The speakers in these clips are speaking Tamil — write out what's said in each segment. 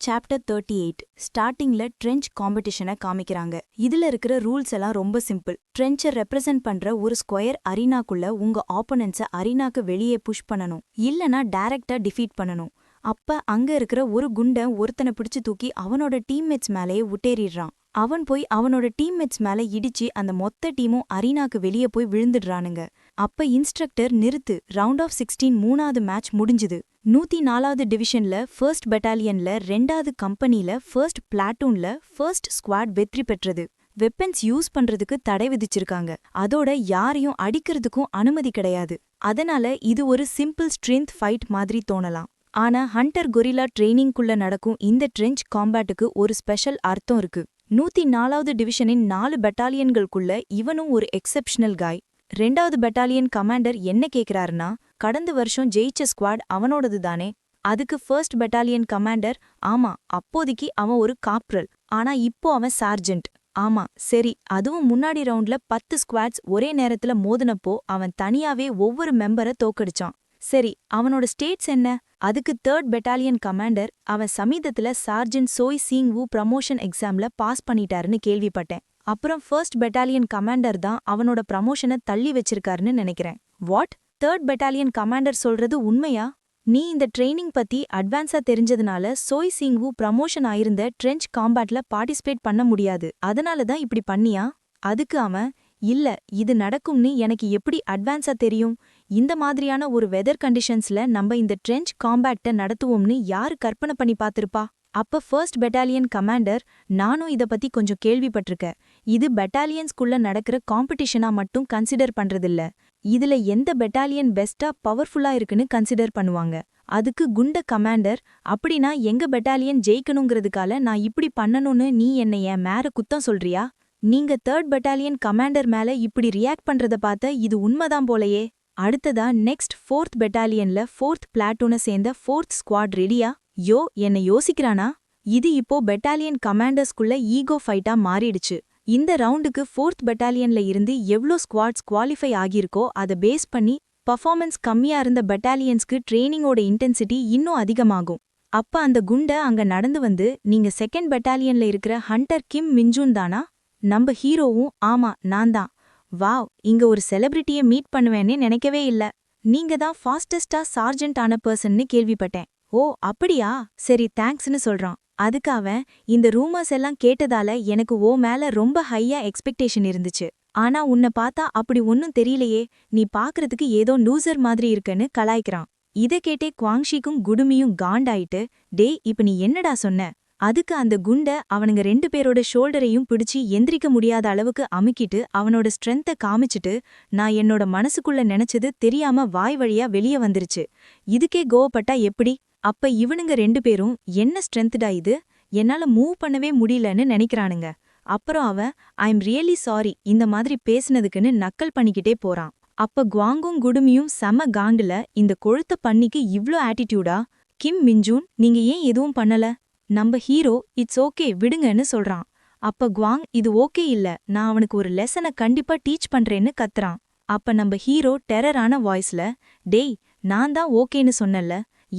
சாப்டர் 38 ஸ்டார்டிங்ல ட்ரெஞ்ச் காம்படிஷனை காமிக்கிறாங்க. இதுல இருக்கிற ரூல்ஸ் எல்லாம் ரொம்ப சிம்பிள். ட்ரெஞ்சை ரெப்ரசென்ட் பண்ற ஒரு ஸ்கொயர் அரீனாக்குள்ள உங்க ஆப்போனன்ட்ஸை அரீனாக்கு வெளியே புஷ் பண்ணணும், இல்லனா டைரக்டா டிஃபீட் பண்ணணும். அப்ப அங்க இருக்கிற ஒரு குண்டன் ஒருத்தனை பிடிச்சு தூக்கி அவனோட டீம்மேட்ஸ் மேலேயே விட்டேறிடுறான். அவன் போய் அவனோட டீம்மேட்ஸ் மேல இடிச்சு அந்த மொத்த டீமும் அரீனாக்கு வெளியே போய் விழுந்துடுறானுங்க. அப்ப இன்ஸ்ட்ரக்டர் நிறுத்து, ரவுண்ட் ஆஃப் 16 மூணாவது மேட்ச் முடிஞ்சுது. 104வது டிவிஷன்ல ஃபர்ஸ்ட் பெட்டாலியன்ல 2வது கம்பெனில ஃபர்ஸ்ட் பிளாட்டூன்ல ஃபர்ஸ்ட் ஸ்குவாட் வெற்றி பெற்றது. வெப்பன்ஸ் யூஸ் பண்றதுக்கு தடை விதிச்சிருக்காங்க. அதோட யாரையும் அடிக்கிறதுக்கும் அனுமதி கிடையாது. அதனால இது ஒரு சிம்பிள் ஸ்ட்ரென்த் ஃபைட் மாதிரி தோணலாம். ஆனா ஹண்டர் கொரில்லா ட்ரெய்னிங்குள்ள நடக்கும் இந்த ட்ரெஞ்ச் காம்பேட்டுக்கு ஒரு ஸ்பெஷல் அர்த்தம் இருக்கு. 104வது டிவிஷனின் 4 பெட்டாலியன்களுக்குள்ள இவனும் ஒரு எக்ஸெப்ஷனல் காய். 2வது பெட்டாலியன் கமாண்டர் என்ன கேக்குறாருன்னா, கடந்த வருஷம் ஜெயிச்ச ஸ்குவாட் அவனோடது தானே? அதுக்கு ஃபர்ஸ்ட் பெட்டாலியன் கமாண்டர், ஆமா, அப்போதைக்கு அவன் ஒரு காப்ரல், ஆனா இப்போ அவன் சார்ஜென்ட். ஆமா சரி, அதுவும் முன்னாடி ரவுண்ட்ல 10 ஸ்குவாட்ஸ் ஒரே நேரத்துல மோதினப்போ அவன் தனியாவே ஒவ்வொரு மெம்பரை தோக்கடிச்சான். சரி, அவனோட ஸ்டேட்ஸ் என்ன? அதுக்கு 3rd பெட்டாலியன் கமாண்டர், அவன் சமீபத்துல சார்ஜென்ட் சோய் சிங் வு ப்ரமோஷன் எக்ஸாம்ல பாஸ் பண்ணிட்டாருன்னு கேள்விப்பட்டேன். அப்புறம் ஃபர்ஸ்ட் பெட்டாலியன் கமாண்டர் தான் அவனோட ப்ரமோஷனை தள்ளி வச்சிருக்காருன்னு நினைக்கிறேன். வாட்? 3rd பெட்டாலியன் கமாண்டர் சொல்றது உண்மையா? நீ இந்த ட்ரெய்னிங் பத்தி அட்வான்ஸா தெரிஞ்சதுனால சோய் சிங் வு ப்ரமோஷன் ஆயிருந்த ட்ரெஞ்ச் காம்பேட்ல பார்ட்டிசிபேட் பண்ண முடியாது, அதனால தான் இப்படி பண்ணியா? அதுக்கு அவன், இல்ல, இது நடக்கும்னு எனக்கு எப்படி அட்வான்ஸா தெரியும்? இந்த மாதிரியான ஒரு வெதர் கண்டிஷன்ஸ்ல நம்ம இந்த ட்ரெஞ்ச் காம்பேக்ட நடத்துவோம்னு யாரு கற்பனை பண்ணி பார்த்திருப்பா? அப்ப ஃபர்ஸ்ட் பெட்டாலியன் கமாண்டர், நானும் இத பத்தி கொஞ்சம் கேள்விப்பட்டிருக்கேன். இது பெட்டாலியன்ஸ்குள்ள நடக்கிற காம்படிஷனா மட்டும் கன்சிடர் பண்றதில்ல. இதுல எந்த பெட்டாலியன் பெஸ்டா பவர்ஃபுல்லா இருக்குன்னு கன்சிடர் பண்ணுவாங்க. அதுக்கு குண்ட கமாண்டர், அப்படின்னா எங்க பெட்டாலியன் ஜெயிக்கணுங்கிறதுக்கால நான் இப்படி பண்ணணும்னு நீ என்னை என் மேல குத்தம் சொல்றியா? நீங்க 3rd பெட்டாலியன் கமாண்டர் மேல இப்படி ரியாக்ட் பண்றத பார்த்த இது உண்மைதான் போலயே. அடுத்ததா நெக்ஸ்ட் 4th பெட்டாலியன்ல 4th பிளாட்டூனை சேர்ந்த 4th ஸ்குவாட் ரெடியா? யோ, என்ன யோசிக்கிறானா? இது இப்போ பெட்டாலியன் கமாண்டர்ஸ்குள்ள ஈகோ ஃபைட்டா மாறிடுச்சு. இந்த ரவுண்டுக்கு 4th பெட்டாலியன்ல இருந்து எவ்ளோ ஸ்குவாட்ஸ் குவாலிஃபை ஆகியிருக்கோ அதை பேஸ் பண்ணி பர்ஃபார்மன்ஸ் கம்மியா இருந்த பெட்டாலியன்ஸ்க்கு ட்ரெய்னிங்கோட இன்டென்சிட்டி இன்னும் அதிகமாகும். அப்ப அந்த குண்ட அங்க நடந்து வந்து, நீங்க 2nd பெட்டாலியன்ல இருக்கிற ஹண்டர் கிம் மின்ஜூன் தானா? நம்ம ஹீரோவும், ஆமா நான் தான். வாவ், இங்க ஒரு செலிபிரிட்டியை மீட் பண்ணுவேன்னு நினைக்கவே இல்ல. நீங்க தான் ஃபாஸ்டஸ்டா சார்ஜென்ட் ஆன பர்சன்னு கேள்விப்பட்டேன். ஓ அப்படியா, சரி தேங்க்ஸ்னு சொல்றான். அதுக்கு அவன், இந்த ரூமர்ஸ் எல்லாம் கேட்டதால எனக்கு ஓ மேல ரொம்ப ஹையா எக்ஸ்பெக்டேஷன் இருந்துச்சு. ஆனா உன்னை பார்த்தா அப்படி ஒன்னும் தெரியலையே, நீ பாக்குறதுக்கு ஏதோ லூசர் மாதிரி இருக்கன்னு கலாய்க்கிறான். இத கேட்டே குவாங்ஷிக்கும் குடுமியும் காண்டாயிட்டு, டே இப்ப நீ என்னடா சொன்ன? அதுக்கு அந்த குண்ட அவனுங்க 2 பேரோட ஷோல்டரையும் பிடிச்சி எந்திரிக்க முடியாத அளவுக்கு அமுக்கிட்டு அவனோட ஸ்ட்ரென்த்தை காமிச்சிட்டு, நான் என்னோட மனசுக்குள்ள நினைச்சது தெரியாம வாய் வழியா வெளியே வந்துருச்சு, இதுக்கே கோவப்பட்டா எப்படி? அப்ப இவனுங்க 2 பேரும், என்ன ஸ்ட்ரென்த்டா இது, என்னால மூவ் பண்ணவே முடியலன்னு நினைக்கிறானுங்க. அப்புறம் அவன், ஐம் ரியலி சாரி இந்த மாதிரி பேசினதுக்குன்னு நக்கல் பண்ணிக்கிட்டே போறான். அப்ப குவாங்கும் குடுமியும் செம காண்டுல, இந்த கொழுத்த பண்ணிக்கு இவ்ளோ ஆட்டிடியூடா? கிம் மின்ஜூன், நீங்க ஏன் எதுவும் பண்ணல? நம்ம ஹீரோ, இட்ஸ் ஓகே விடுங்கன்னு சொல்றான். அப்ப குவாங், இது ஓகே இல்ல, நான் அவனுக்கு ஒரு லெசனை கண்டிப்பா டீச் பண்றேன்னு கத்துறான். அப்ப நம்ம ஹீரோ டெரரான வாய்ஸ்ல, டேய் நான் தான் ஓகேன்னு சொன்னல,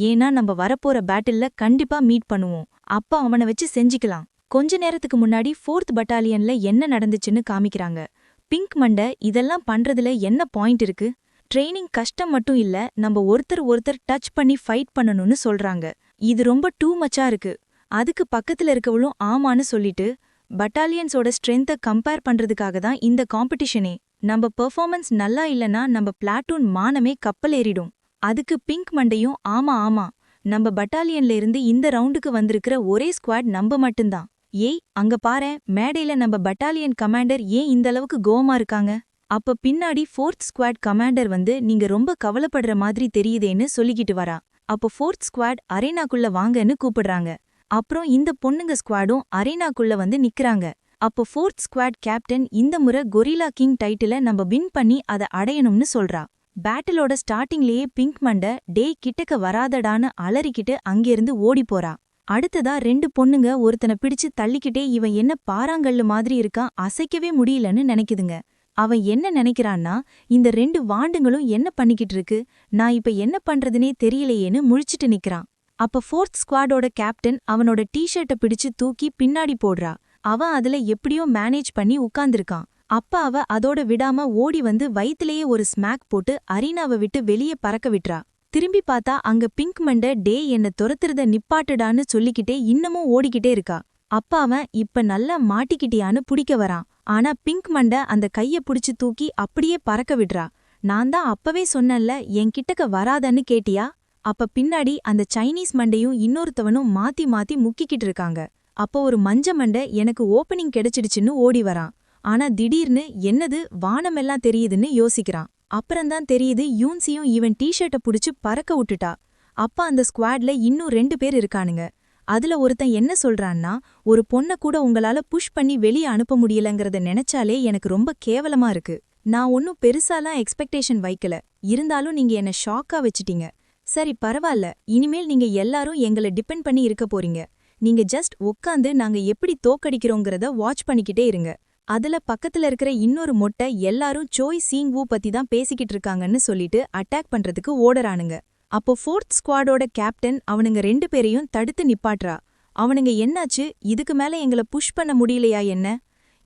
ஏன்னா நம்ம வரப்போற பேட்டில்ல கண்டிப்பா மீட் பண்ணுவோம், அப்ப அவனை வச்சு செஞ்சிக்கலாம். கொஞ்ச நேரத்துக்கு முன்னாடி 4th பெட்டாலியன்ல என்ன நடந்துச்சுன்னு காமிக்கிறாங்க. பிங்க் மண்டை, இதெல்லாம் பண்றதுல என்ன பாயிண்ட் இருக்கு? ட்ரெய்னிங் கஷ்டம் மட்டும் இல்ல, நம்ம ஒருத்தர் டச் பண்ணி ஃபைட் பண்ணணும்னு சொல்றாங்க. இது ரொம்ப டூ மச்சா இருக்கு. அதுக்கு பக்கத்துல இருக்கவளும் ஆமான்னு சொல்லிட்டு, பட்டாலியன்ஸோட ஸ்ட்ரென்த்தை கம்பேர் பண்றதுக்காக தான் இந்த காம்படிஷனே. நம்ம பெர்ஃபார்மன்ஸ் நல்லா இல்லனா நம்ம பிளாட்டூன் மானமே கப்பல் ஏறிடும். அதுக்கு பிங்க் மண்டையும், ஆமா, நம்ம பட்டாலியன்ல இருந்து இந்த ரவுண்டுக்கு வந்திருக்கிற ஒரே ஸ்குவாட் நம்ம மட்டும்தான். ஏய் அங்க பாரேன், மேடையில நம்ம பட்டாலியன் கமாண்டர் ஏன் இந்த அளவுக்கு கோவமா இருக்காங்க? அப்ப பின்னாடி 4th ஸ்குவாட் கமாண்டர் வந்து, நீங்க ரொம்ப கவலைப்படுற மாதிரி தெரியுதேன்னு சொல்லிக்கிட்டு வரா. அப்போ 4th ஸ்குவாட் அரேனாக்குள்ள வாங்கன்னு கூப்பிடுறாங்க. அப்புறம் இந்த பொண்ணுங்க ஸ்குவாடும் அரேனாக்குள்ள வந்து நிக்கறாங்க. அப்போ 4th ஸ்குவாட் கேப்டன், இந்த முறை கொரில்லா கிங் டைட்டில நம்ம வின் பண்ணி அதை அடையணும்னு சொல்றா. பேட்டிலோட ஸ்டார்டிங்லேயே பிங்க் மண்டை, டேய் கிட்டக்க வராதடான்னு அலறிக்கிட்டு அங்கிருந்து ஓடி போறா. அடுத்ததா 2 பொண்ணுங்க ஒருத்தனை பிடிச்சு தள்ளிக்கிட்டே, இவன் என்ன பாறாங்கல்லு மாதிரி இருக்கான், அசைக்கவே முடியலன்னு நினைக்குதுங்க. அவன் என்ன நினைக்கிறான்னா, இந்த 2 வாண்டுங்களும் என்ன பண்ணிக்கிட்டு இருக்கு, நான் இப்ப என்ன பண்றதுனே தெரியலையேன்னு முழிச்சிட்டு நிக்கிறான். அப்ப ஃபோர்த் ஸ்குவாடோட கேப்டன் அவனோட டீ-ஷர்ட்ட பிடிச்சு தூக்கி பின்னாடி போடுறா. அவன் அதுல எப்படியோ மேனேஜ் பண்ணி உட்கார்ந்திருக்கான். அப்ப அவ அதோட விடாம ஓடி வந்து வயித்திலேயே ஒரு ஸ்மாக் போட்டு அரீனாவை விட்டு வெளியே பறக்க விட்றா. திரும்பி பார்த்தா அங்க பிங்க் மண்டை டே என்ன துரத்துறத நிப்பாட்டுடான்னு சொல்லிக்கிட்டே இன்னமும் ஓடிக்கிட்டே இருக்கா. அப்ப அவன் இப்ப நல்லா மாட்டிக்கிட்டியான்னு புடிக்க வரான். ஆனா பிங்க் மண்டை அந்த கைய புடிச்சு தூக்கி அப்படியே பறக்க விடுறா. நான் தான் அப்பவே சொன்னேன்ல என் கிட்டக்க வராதன்னு கேட்டியா? அப்ப பின்னாடி அந்த சைனீஸ் மண்டையும் இன்னொருத்தவனும் மாத்தி மாத்தி முக்கிக்கிட்டு இருக்காங்க. அப்ப ஒரு மஞ்ச மண்டை எனக்கு ஓப்பனிங் கிடைச்சிடுச்சுன்னு ஓடி வரான். ஆனா திடீர்னு என்னது வானமெல்லாம் தெரியுதுன்னு யோசிக்கிறான். அப்புறம்தான் தெரியுது யூன்சியும் இவன் டீ-ஷர்ட்ட புடிச்சு பறக்க விட்டுட்டா. அப்ப அந்த ஸ்குவாட்ல இன்னும் 2 பேர் இருக்கானுங்க. அதுல ஒருத்தன் என்ன சொல்றான்னா, ஒரு பொண்ண கூட உங்களால புஷ் பண்ணி வெளிய அனுப்ப முடியலங்கறத நினைச்சாலே எனக்கு ரொம்ப கேவலமா இருக்கு. நான் ஒன்னும் பெருசாலாம் எக்ஸ்பெக்டேஷன் வைக்கல. இருந்தாலும் நீங்க என்ன ஷாக்கா வச்சிட்டீங்க. சரி பரவால்ல, இனிமேல் நீங்க எல்லாரும் எங்கள டிபெண்ட் பண்ணி இருக்க போறீங்க. நீங்க ஜஸ்ட் உட்காந்து நாங்க எப்படி தோக்கடிக்கிறோங்கிறத வாட்ச் பண்ணிக்கிட்டே இருங்க. அதுல பக்கத்துல இருக்கிற இன்னொரு மொட்டை எல்லாரும் சோய் சீங் வூ பத்தி தான் பேசிக்கிட்டு இருக்காங்கன்னு சொல்லிட்டு அட்டாக் பண்றதுக்கு ஓடறானுங்க. அப்போ ஃபோர்த் ஸ்குவாடோட கேப்டன் அவனுங்க 2 பேரையும் தடுத்து நிப்பாட்றா. அவனுங்க என்னாச்சு, இதுக்கு மேல எங்கள புஷ் பண்ண முடியலையா என்ன?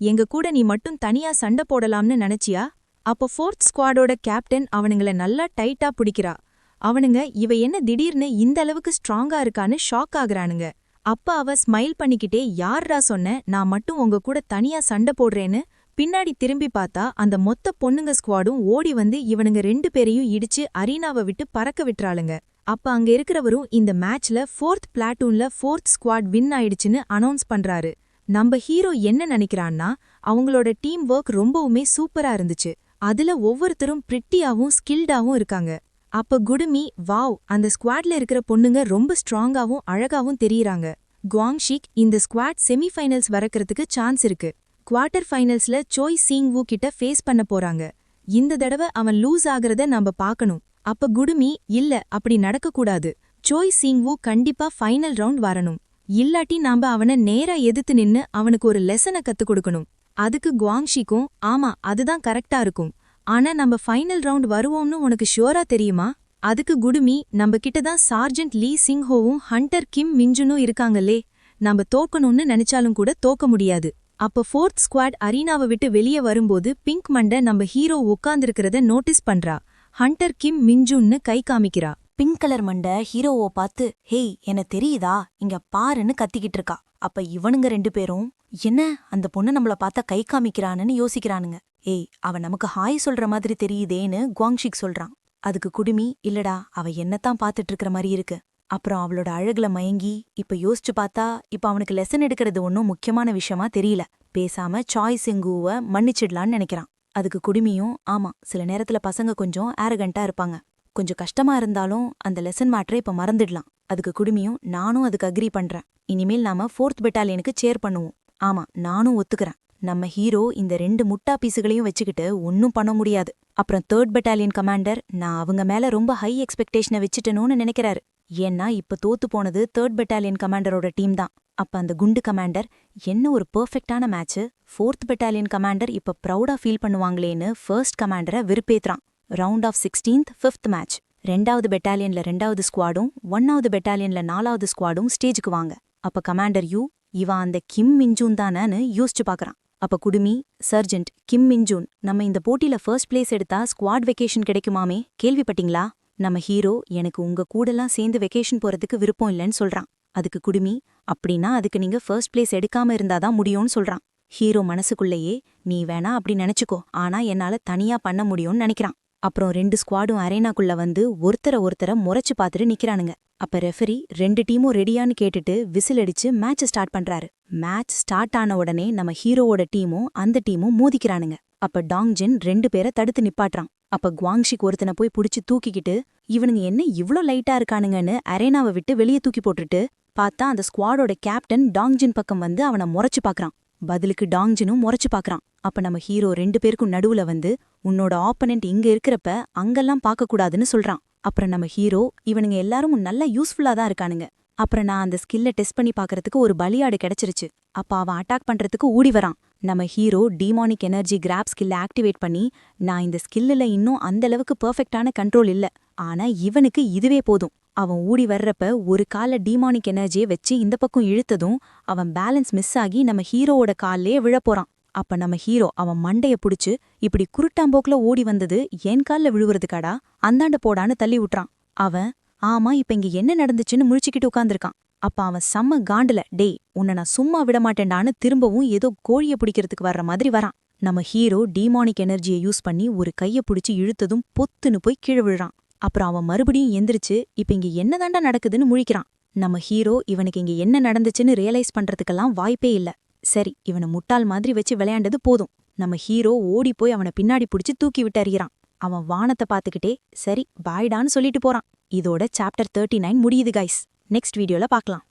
எங்க கூட நீ மட்டும் தனியா சண்டை போடலாம்னு நினைச்சியா? அப்போ ஃபோர்த் ஸ்குவாடோட கேப்டன் அவனுங்கள நல்லா டைட்டா பிடிக்கிறா. அவனுங்க இவ என்ன திடீர்னு இந்த அளவுக்கு ஸ்ட்ராங்கா இருக்கான்னு ஷாக் ஆகுறானுங்க. அப்ப அவ ஸ்மைல் பண்ணிக்கிட்டே யார்ரா சொன்ன நான் மட்டும் உங்க கூட தனியா சண்டை போடுறேன்னு? பின்னாடி திரும்பி பார்த்தா அந்த மொத்த பொண்ணுங்க ஸ்குவாடும் ஓடி வந்து இவனுங்க 2 பேரையும் இடிச்சு அரீனாவை விட்டு பறக்க விட்டுறாளுங்க. அப்ப அங்க இருக்கிறவரும் இந்த மேட்ச்ல 4th பிளாட்டூன்ல 4th ஸ்குவாட் வின் ஆயிடுச்சுன்னு அனௌன்ஸ் பண்றாரு. நம்ம ஹீரோ என்ன நினைக்கிறான்னா, அவங்களோட டீம் ஒர்க் ரொம்பவுமே சூப்பரா இருந்துச்சு. அதுல ஒவ்வொருத்தரும் பிரிட்டியாவும் ஸ்கில்டாவும் இருக்காங்க. அப்ப குடுமி வாவ், அந்த ஸ்குவாட்ல இருக்கிற பொண்ணுங்க ரொம்ப ஸ்ட்ராங்காவும் அழகாவும் தெரியறாங்க. குவாங்ஷிக் இந்த ஸ்குவாட் செமிஃபைனல்ஸ் வரக்கிறதுக்கு சான்ஸ் இருக்கு. குவார்ட்டர் ஃபைனல்ஸ்ல சோய் சீங் வூ கிட்ட ஃபேஸ் பண்ண போறாங்க. இந்த தடவை அவன் லூஸ் ஆகுறத நாம பார்க்கணும். அப்ப குடுமி இல்ல, அப்படி நடக்கக்கூடாது. சோய் சீங் வூ கண்டிப்பா ஃபைனல் ரவுண்ட் வரணும். இல்லாட்டி நாம அவனை நேரா எதிர்த்து நின்னு அவனுக்கு ஒரு லெசனை கத்துக் கொடுக்கணும். அதுக்கு குவாங்ஷிக்கும் ஆமா அதுதான் கரெக்டா இருக்கும். ஆனா நம்ம ஃபைனல் ரவுண்ட் வருவோம்னு உனக்கு ஷுவரா தெரியுமா? அதுக்கு குடுமி நம்ம கிட்டதான் சார்ஜென்ட் லீ சிங்ஹோவும் ஹண்டர் கிம் மிஞ்சுனும் இருக்காங்களே. நம்ம தோக்கணும்னு நினைச்சாலும் கூட தோக்க முடியாது. அப்ப 4th ஸ்குவாட் அரீனாவை விட்டு வெளியே வரும்போது பிங்க் மண்டை நம்ம ஹீரோ உட்கார்ந்திருக்கிறத நோட்டீஸ் பண்றா. ஹண்டர் கிம் மிஞ்சுன்னு கை காமிக்கிறா. பிங்க் கலர் மண்டை ஹீரோவை பார்த்து ஹேய் என்ன தெரியுதா இங்க பாருன்னு கத்திக்கிட்டு இருக்கா. அப்ப இவனுங்க 2 பேரும் என்ன அந்த பொண்ணு நம்மள பார்த்தா கை காமிக்கிறான்னு யோசிக்கிறானுங்க. ஏய் அவ நமக்கு ஹாய் சொல்ற மாதிரி தெரியுதேன்னு குவாங்ஷிக் சொல்றான். அதுக்கு குடுமி இல்லடா அவ என்னத்தான் பார்த்துட்டு இருக்கிற மாதிரி இருக்கு. அப்புறம் அவளோட அழகுல மயங்கி இப்ப யோசிச்சு பார்த்தா இப்ப அவனுக்கு லெசன் எடுக்கிறது ஒன்னும் முக்கியமான விஷயமா தெரியல. பேசாம சாய் செங்குவ மன்னிச்சிடலான்னு நினைக்கிறான். அதுக்கு குடுமியும் ஆமா சில நேரத்துல பசங்க கொஞ்சம் ஆரகண்டா இருப்பாங்க. கொஞ்சம் கஷ்டமா இருந்தாலும் அந்த லெசன் மேட்டரை இப்ப மறந்துடலாம். அதுக்கு குடுமியும் நானும் அதுக்கு அக்ரி பண்றேன். இனிமேல் நாம 4th பெட்டாலியனுக்கு சேர் பண்ணுவோம். ஆமா நானும் ஒத்துக்கிறேன். நம்ம ஹீரோ இந்த 2 முட்டா பீஸுகளையும் வச்சுக்கிட்டு ஒன்னும் பண்ண முடியாது. அப்புறம் 3rd பெட்டாலியன் கமாண்டர் நான் அவங்க மேல ரொம்ப ஹை எக்ஸ்பெக்டேஷனை வச்சுட்டேனோன்னு நினைக்கிறாரு. ஏன்னா இப்ப தோத்து போனது 3rd பெட்டாலியன் கமாண்டரோட டீம் தான். அப்ப அந்த குண்டு கமாண்டர் என்ன ஒரு பெர்ஃபெக்டான மேட்ச். 4th பெட்டாலியன் கமாண்டர் இப்ப ப்ரௌடா ஃபீல் பண்ணுவாங்களேன்னு 1st கமாண்டரை வெறுப்பேத்துறான். Round of 16th 5th match. 2வது பெட்டாலியன்ல 2வது ஸ்குவாடும் 1வது பெட்டாலியன்ல 4வது ஸ்குவாடும் ஸ்டேஜுக்கு வாங்க. அப்ப கமாண்டர் யூ இவன் அந்த கிம் மிஞ்சூன் தானேன்னு யோசிச்சு பாக்குறான். அப்ப குடுமி சர்ஜென்ட் கிம் மிஞ்சூன் நம்ம இந்த போட்டியில ஃபர்ஸ்ட் பிளேஸ் எடுத்தா ஸ்குவாட் வெக்கேஷன் கிடைக்குமாமே, கேள்விப்பட்டீங்களா? நம்ம ஹீரோ எனக்கு உங்க கூடலாம் சேர்ந்து வெக்கேஷன் போறதுக்கு விருப்பம் இல்லைன்னு சொல்றான். அதுக்கு குடுமி அப்படின்னா அதுக்கு நீங்க ஃபர்ஸ்ட் பிளேஸ் எடுக்காம இருந்தாதான் முடியும்னு சொல்றான். ஹீரோ மனசுக்குள்ளேயே நீ வேணா அப்படி நினைச்சுக்கோ, ஆனா என்னால தனியா பண்ண முடியும்னு நினைக்கிறான். அப்புறம் 2 ஸ்குவாடும் அரேனாக்குள்ள வந்து ஒருத்தர முறைச்சு பார்த்துட்டு நிக்கிறானுங்க. அப்ப ரெஃபரி 2 டீமும் ரெடியான்னு கேட்டுட்டு விசில் அடிச்சு மேட்ச் ஸ்டார்ட் பண்றாரு. மேட்ச் ஸ்டார்ட் ஆன உடனே நம்ம ஹீரோவோட டீமும் அந்த டீமும் மோதிக்கிறானுங்க. அப்ப டாங்ஜின் 2 பேரை தடுத்து நிப்பாட்றான். அப்ப குவாங்ஷிக் ஒருத்தனை போய் புடிச்சு தூக்கிக்கிட்டு இவனுங்க என்ன இவ்ளோ லைட்டா இருக்கானுங்கன்னு அரேனாவை விட்டு வெளியே தூக்கி போட்டுட்டு பார்த்தா அந்த ஸ்குவாடோட கேப்டன் டாங்ஜின் பக்கம் வந்து அவனை முறைச்சு பாக்குறான். பதிலுக்கு டாங்ஜினும் முறைச்சு பாக்குறான். அப்ப நம்ம ஹீரோ 2 பேருக்கும் நடுவுல வந்து உன்னோட ஆப்பனன்ட் இங்க இருக்கிறப்ப அங்கெல்லாம் பார்க்கக்கூடாதுன்னு சொல்றான். அப்புறம் நம்ம ஹீரோ இவனுங்க எல்லாரும் நல்லா யூஸ்ஃபுல்லா தான் இருக்கானுங்க. அப்புறம் நான் அந்த ஸ்கில்ல டெஸ்ட் பண்ணி பார்க்கறதுக்கு ஒரு பலியாடு கிடைச்சிருச்சு. அப்ப அவன் அட்டாக் பண்றதுக்கு ஓடி வரான். நம்ம ஹீரோ டீமானிக் எனர்ஜி கிராப் ஸ்கில்ல ஆக்டிவேட் பண்ணி நான் இந்த ஸ்கில்லுல இன்னும் அந்த அளவுக்கு பெர்ஃபெக்டான கண்ட்ரோல் இல்ல, ஆனா இவனுக்கு இதுவே போதும். அவன் ஓடி வர்றப்ப ஒரு கால டீமானிக் எனர்ஜியை வச்சு இந்த பக்கம் இழுத்ததும் அவன் பேலன்ஸ் மிஸ் ஆகி நம்ம ஹீரோவோட கால்லயே விழப்போறான். அப்ப நம்ம ஹீரோ அவன் மண்டைய புடிச்சு, இப்படி குருட்டாம்போக்குல ஓடி வந்தது என் கால்ல விழுவுறதுக்காடா, அந்தாண்ட போடான்னு தள்ளி விட்றான். அவன் ஆமா இப்ப இங்க என்ன நடந்துச்சுன்னு முழிச்சுக்கிட்டு உட்கார்ந்திருக்கான். அப்ப அவன் செம்ம காண்டுல, டேய் உன்னை நான் சும்மா விடமாட்டேன்டான்னு திரும்பவும் ஏதோ கோழிய பிடிக்கிறதுக்கு வர்ற மாதிரி வரான். நம்ம ஹீரோ டீமானிக் எனர்ஜியை யூஸ் பண்ணி ஒரு கைய புடிச்சு இழுத்ததும் பொத்துன்னு போய் கீழே விழுறான். அப்புறம் அவன் மறுபடியும் எந்திரிச்சு இப்ப இங்க என்னதாண்டா நடக்குதுன்னு முழிக்கிறான். நம்ம ஹீரோ இவனுக்கு இங்க என்ன நடந்துச்சுன்னு ரியலைஸ் பண்றதுக்கெல்லாம் வாய்ப்பே இல்ல. சரி இவனை முட்டாள் மாதிரி வச்சு விளையாண்டது போதும். நம்ம ஹீரோ ஓடி போய் அவனை பின்னாடி புடிச்சு தூக்கி விட்டு அறிகிறான். அவன் வானத்தை பாத்துக்கிட்டே சரி பாய்டான்னு சொல்லிட்டு போறான். இதோட சாப்டர் 39 முடியுது கைஸ். நெக்ஸ்ட் வீடியோல பார்க்கலாம்.